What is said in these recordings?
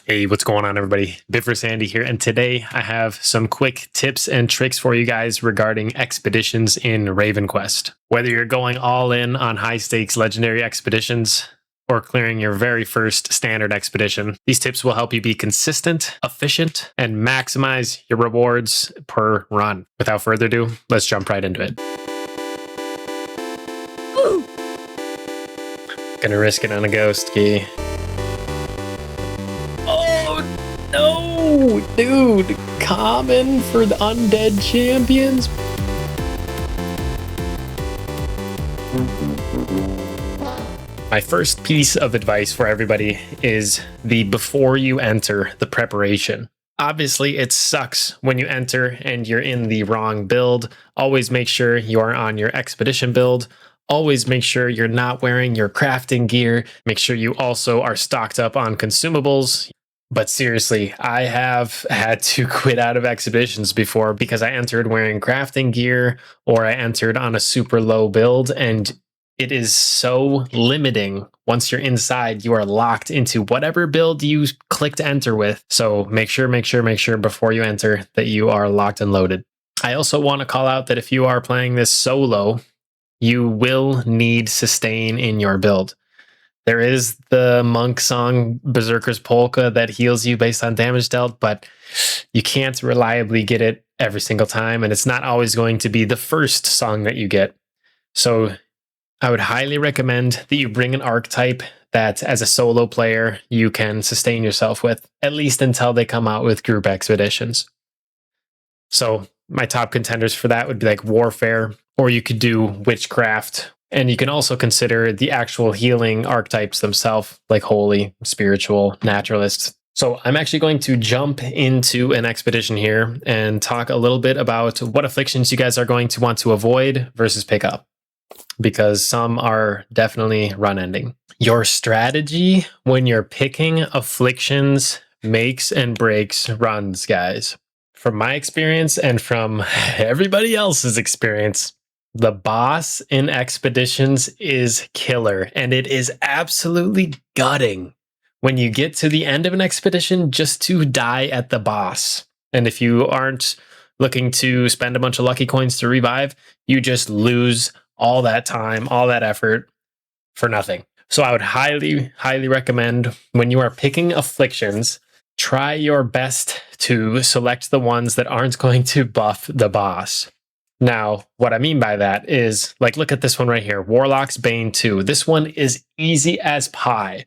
Hey, what's going on, everybody? Biffer Sandy here, and today I have some quick tips and tricks for you guys regarding expeditions in RavenQuest. Whether you're going all in on high-stakes legendary expeditions or clearing your very first standard expedition, these tips will help you be consistent, efficient, and maximize your rewards per run. Without further ado, let's jump right into it. Woo! Gonna risk it on a ghost key. No, dude, common for the undead champions. My first piece of advice for everybody is the before you enter, the preparation. Obviously, it sucks when you enter and you're in the wrong build. Always make sure you are on your expedition build. Always make sure you're not wearing your crafting gear. Make sure you also are stocked up on consumables. But seriously, I have had to quit out of expeditions before because I entered wearing crafting gear or I entered on a super low build, and it is so limiting. Once you're inside, you are locked into whatever build you click to enter with. So make sure before you enter that you are locked and loaded. I also want to call out that if you are playing this solo, you will need sustain in your build. There is the Munk song, Berserker's Polka, that heals you based on damage dealt, but you can't reliably get it every single time, and it's not always going to be the first song that you get. So I would highly recommend that you bring an archetype that, as a solo player, you can sustain yourself with, at least until they come out with group expeditions. So my top contenders for that would be like Warfare, or you could do Witchcraft. And you can also consider the actual healing archetypes themselves, like Holy, Spiritual, Naturalist. So I'm actually going to jump into an expedition here and talk a little bit about what afflictions you guys are going to want to avoid versus pick up, because some are definitely run ending. Your strategy when you're picking afflictions makes and breaks runs, guys. From my experience and from everybody else's experience, the boss in expeditions is killer, and it is absolutely gutting when you get to the end of an expedition just to die at the boss. And if you aren't looking to spend a bunch of lucky coins to revive, you just lose all that time, all that effort for nothing. So I would highly recommend, when you are picking afflictions, try your best to select the ones that aren't going to buff the boss. Now, what I mean by that is, like, look at this one right here, Warlock's Bane 2. This one is easy as pie.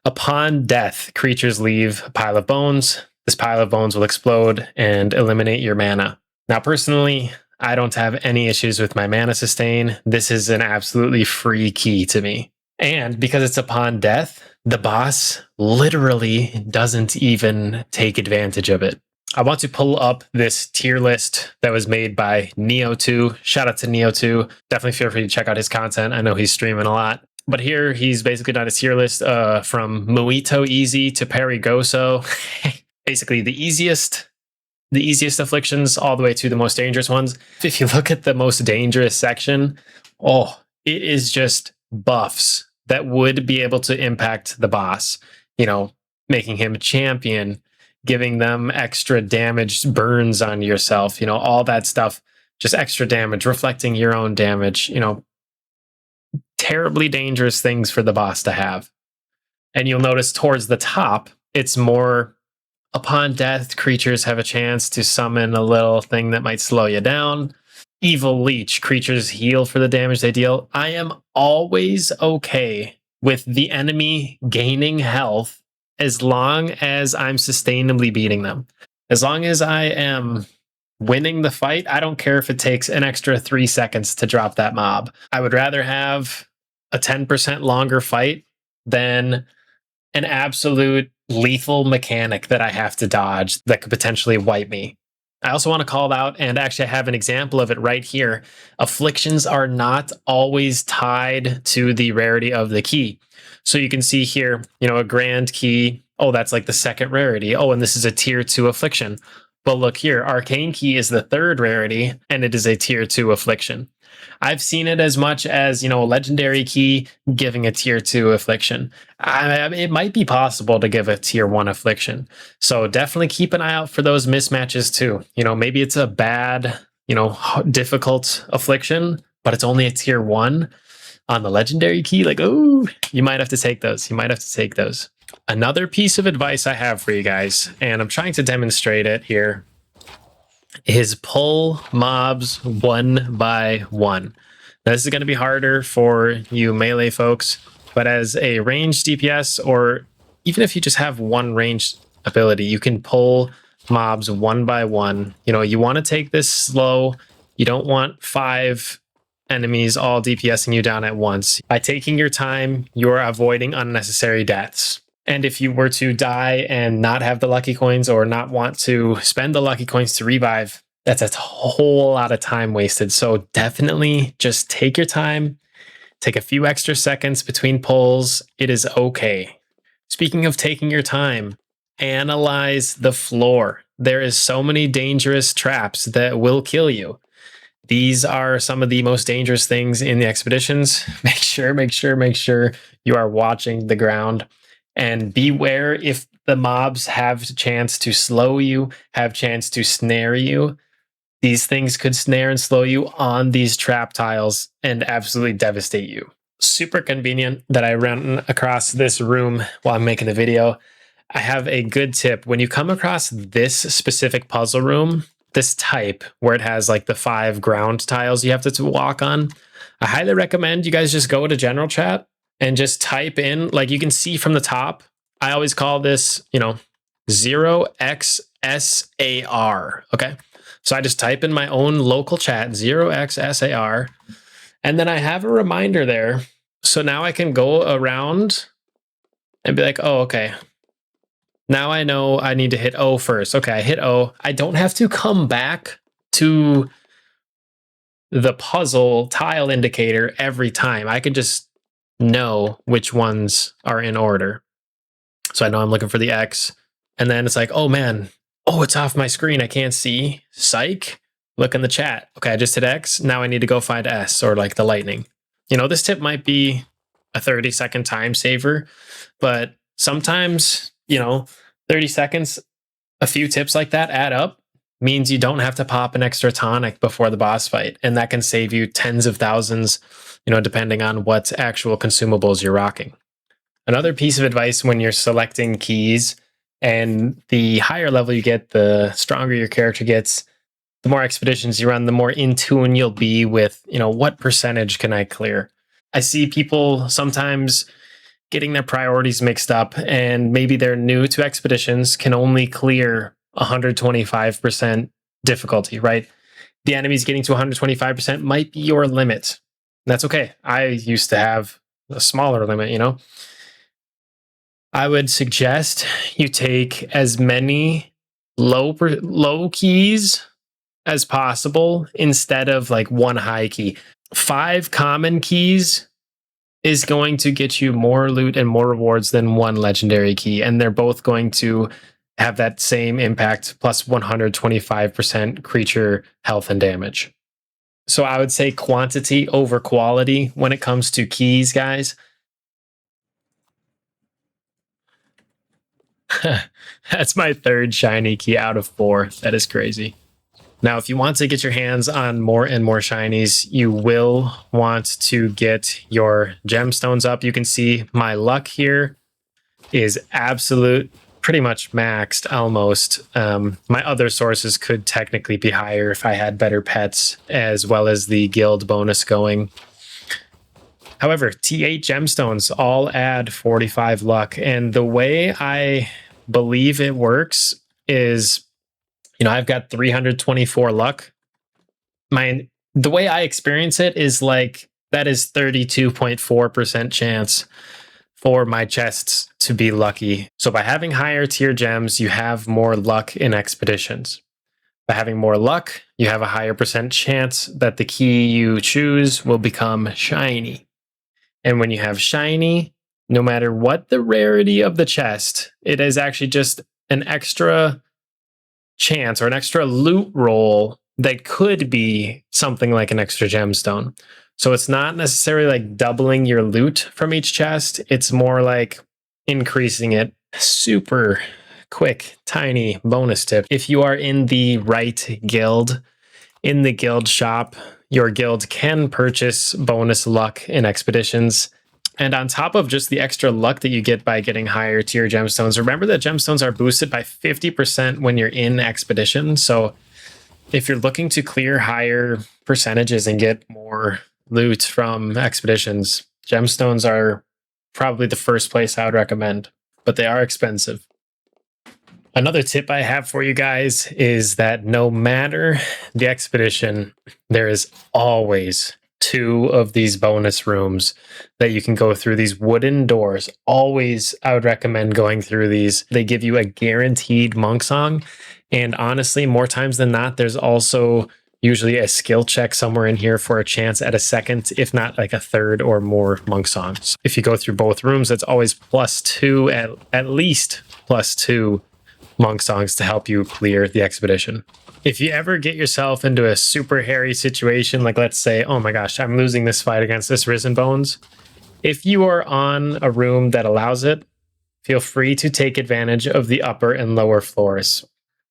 Upon death, creatures leave a pile of bones. This pile of bones will explode and eliminate your mana. Now, personally, I don't have any issues with my mana sustain. This is an absolutely free key to me. And because it's upon death, the boss literally doesn't even take advantage of it. I want to pull up this tier list that was made by Neo2. Shout out to Neo2. Definitely feel free to check out his content. I know he's streaming a lot. But here he's basically done a tier list from Muito Easy to Perigoso. Basically the easiest afflictions all the way to the most dangerous ones. If you look at the most dangerous section, it is just buffs that would be able to impact the boss. You know, making him a champion, giving them extra damage burns on yourself, all that stuff, just extra damage, reflecting your own damage, terribly dangerous things for the boss to have. And you'll notice towards the top, it's more upon death, creatures have a chance to summon a little thing that might slow you down. Evil Leech, creatures heal for the damage they deal. I am always okay with the enemy gaining health as long as I'm sustainably beating them. As long as I am winning the fight, I don't care if it takes an extra 3 seconds to drop that mob. I would rather have a 10% longer fight than an absolute lethal mechanic that I have to dodge that could potentially wipe me. I also want to call out, and actually I have an example of it right here, afflictions are not always tied to the rarity of the key. So you can see here, a grand key. Oh, that's like the second rarity. Oh, and this is a tier 2 affliction. But look here, arcane key is the third rarity, and it is a tier 2 affliction. I've seen it as much as, you know, a legendary key giving a tier 2 affliction. It might be possible to give a tier 1 affliction. So definitely keep an eye out for those mismatches too. You know, maybe it's a bad, you know, difficult affliction, but it's only a tier 1 on the legendary key. Like, oh, you might have to take those. You might have to take those. Another piece of advice I have for you guys, and I'm trying to demonstrate it here, is pull mobs one by one. Now, this is going to be harder for you melee folks, but as a ranged DPS, or even if you just have one ranged ability, you can pull mobs one by one. You know, you want to take this slow. You don't want 5 enemies all DPSing you down at once. By taking your time, you're avoiding unnecessary deaths. And if you were to die and not have the lucky coins or not want to spend the lucky coins to revive, that's a whole lot of time wasted. So definitely just take your time, take a few extra seconds between pulls. It is okay. Speaking of taking your time, analyze the floor. There is so many dangerous traps that will kill you. These are some of the most dangerous things in the expeditions. Make sure you are watching the ground. And beware if the mobs have a chance to slow you, have a chance to snare you. These things could snare and slow you on these trap tiles and absolutely devastate you. Super convenient that I ran across this room while I'm making the video. I have a good tip. When you come across this specific puzzle room, this type where it has like the 5 ground tiles you have to walk on, I highly recommend you guys just go to general chat and just type in, like you can see from the top, I always call this, you know, 0xSAR. Okay. So I just type in my own local chat, 0xSAR, and then I have a reminder there. So now I can go around and be like, oh, okay. Now I know I need to hit O first. Okay, I hit O. I don't have to come back to the puzzle tile indicator every time. I can just know which ones are in order. So I know I'm looking for the X. And then it's like, oh man, oh, it's off my screen. I can't see. Psych. Look in the chat. Okay, I just hit X. Now I need to go find S, or like the lightning. You know, this tip might be a 30-second time saver, but sometimes, you know, 30 seconds, a few tips like that add up, means you don't have to pop an extra tonic before the boss fight. And that can save you tens of thousands, you know, depending on what actual consumables you're rocking. Another piece of advice when you're selecting keys, and the higher level you get, the stronger your character gets, the more expeditions you run, the more in tune you'll be with, you know, what percentage can I clear? I see people sometimes getting their priorities mixed up, and maybe they're new to expeditions, can only clear 125% difficulty, right? The enemies getting to 125% might be your limit. That's okay. I used to have a smaller limit, you know? I would suggest you take as many low keys as possible instead of like one high key. 5 common keys is going to get you more loot and more rewards than 1 legendary key, and they're both going to have that same impact, plus 125% creature health and damage. So I would say quantity over quality when it comes to keys, guys. That's my 3rd shiny key out of 4. That is crazy. Now, if you want to get your hands on more and more shinies, you will want to get your gemstones up. You can see my luck here is absolute, pretty much maxed almost. My other sources could technically be higher if I had better pets, as well as the guild bonus going. However, T8 gemstones all add 45 luck. And the way I believe it works is, you know, I've got 324 luck. The way I experience it is like that is 32.4% chance for my chests to be lucky. So by having higher tier gems, you have more luck in expeditions. By having more luck, you have a higher percent chance that the key you choose will become shiny. And when you have shiny, no matter what the rarity of the chest, it is actually just an extra chance or an extra loot roll that could be something like an extra gemstone. So it's not necessarily like doubling your loot from each chest. It's more like increasing it. Super quick, tiny bonus tip. If you are in the right guild, in the guild shop, your guild can purchase bonus luck in expeditions. And on top of just the extra luck that you get by getting higher tier gemstones, remember that gemstones are boosted by 50% when you're in expedition. So if you're looking to clear higher percentages and get more loot from expeditions, gemstones are probably the first place I would recommend, but they are expensive. Another tip I have for you guys is that no matter the expedition, there is always 2 of these bonus rooms that you can go through, these wooden doors. Always, I would recommend going through these. They give you a guaranteed monk song. And honestly, more times than not, there's also usually a skill check somewhere in here for a chance at a second, if not like a third or more monk songs. If you go through both rooms, that's always +2, at least +2 monk songs to help you clear the expedition. If you ever get yourself into a super hairy situation, like let's say, oh my gosh, I'm losing this fight against this Risen Bones. If you are on a room that allows it, feel free to take advantage of the upper and lower floors.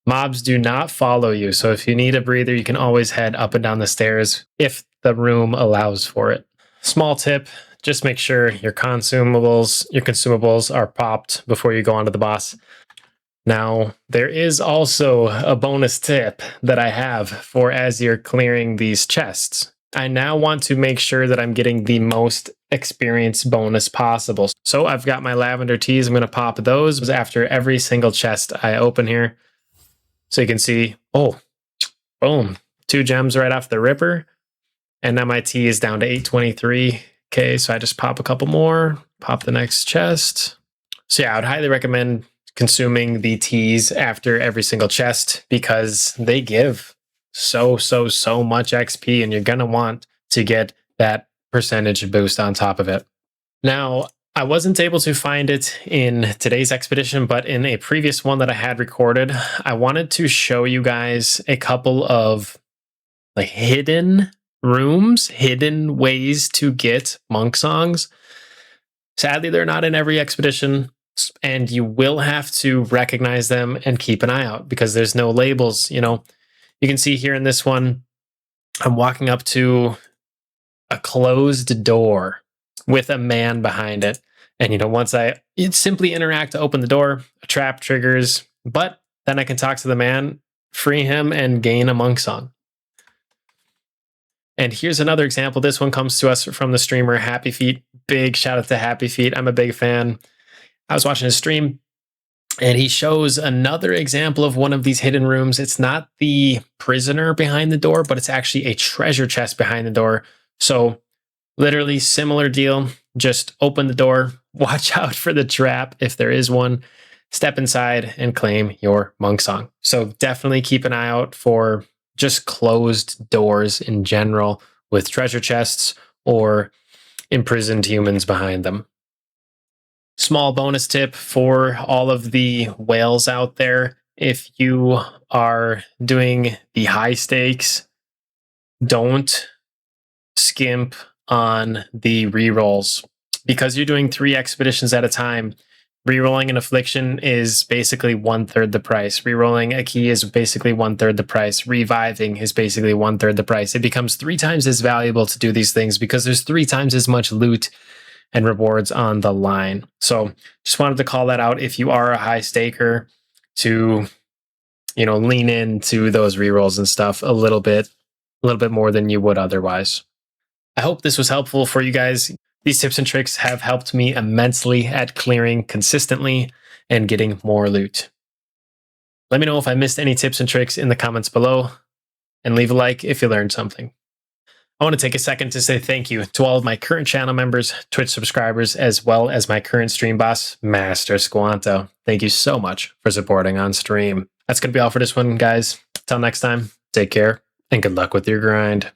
Mobs do not follow you, so if you need a breather, you can always head up and down the stairs if the room allows for it. Small tip, just make sure your consumables are popped before you go onto the boss. Now, there is also a bonus tip that I have for as you're clearing these chests. I now want to make sure that I'm getting the most experience bonus possible. So I've got my lavender teas. I'm going to pop those after every single chest I open here. So you can see, oh, boom, 2 gems right off the ripper. And now my tea is down to 823. Okay, so I just pop a couple more, pop the next chest. So yeah, I would highly recommend consuming the teas after every single chest because they give so much XP, and you're going to want to get that percentage boost on top of it. Now, I wasn't able to find it in today's expedition, but in a previous one that I had recorded, I wanted to show you guys a couple of like hidden rooms, hidden ways to get monk songs. Sadly, they're not in every expedition, and you will have to recognize them and keep an eye out because there's no labels. You know, you can see here in this one, I'm walking up to a closed door with a man behind it. And, you know, once I simply interact to open the door, a trap triggers, but then I can talk to the man, free him, and gain a monk song. And here's another example. This one comes to us from the streamer Happy Feet. Big shout out to Happy Feet. I'm a big fan. I was watching his stream, and he shows another example of one of these hidden rooms. It's not the prisoner behind the door, but it's actually a treasure chest behind the door. So literally similar deal. Just open the door, watch out for the trap if there is one, step inside and claim your monk song. So definitely keep an eye out for just closed doors in general with treasure chests or imprisoned humans behind them. Small bonus tip for all of the whales out there. If you are doing the high stakes, don't skimp on the rerolls. Because you're doing 3 expeditions at a time, rerolling an affliction is basically 1/3 the price. Rerolling a key is basically 1/3 the price. Reviving is basically 1/3 the price. It becomes 3 times as valuable to do these things because there's 3 times as much loot and rewards on the line. So just wanted to call that out if you are a high staker to, you know, lean into those rerolls and stuff a little bit more than you would otherwise. I hope this was helpful for you guys. These tips and tricks have helped me immensely at clearing consistently and getting more loot. Let me know if I missed any tips and tricks in the comments below, and leave a like if you learned something. I want to take a second to say thank you to all of my current channel members, Twitch subscribers, as well as my current stream boss, Master Squanto. Thank you so much for supporting on stream. That's going to be all for this one, guys. Till next time, take care and good luck with your grind.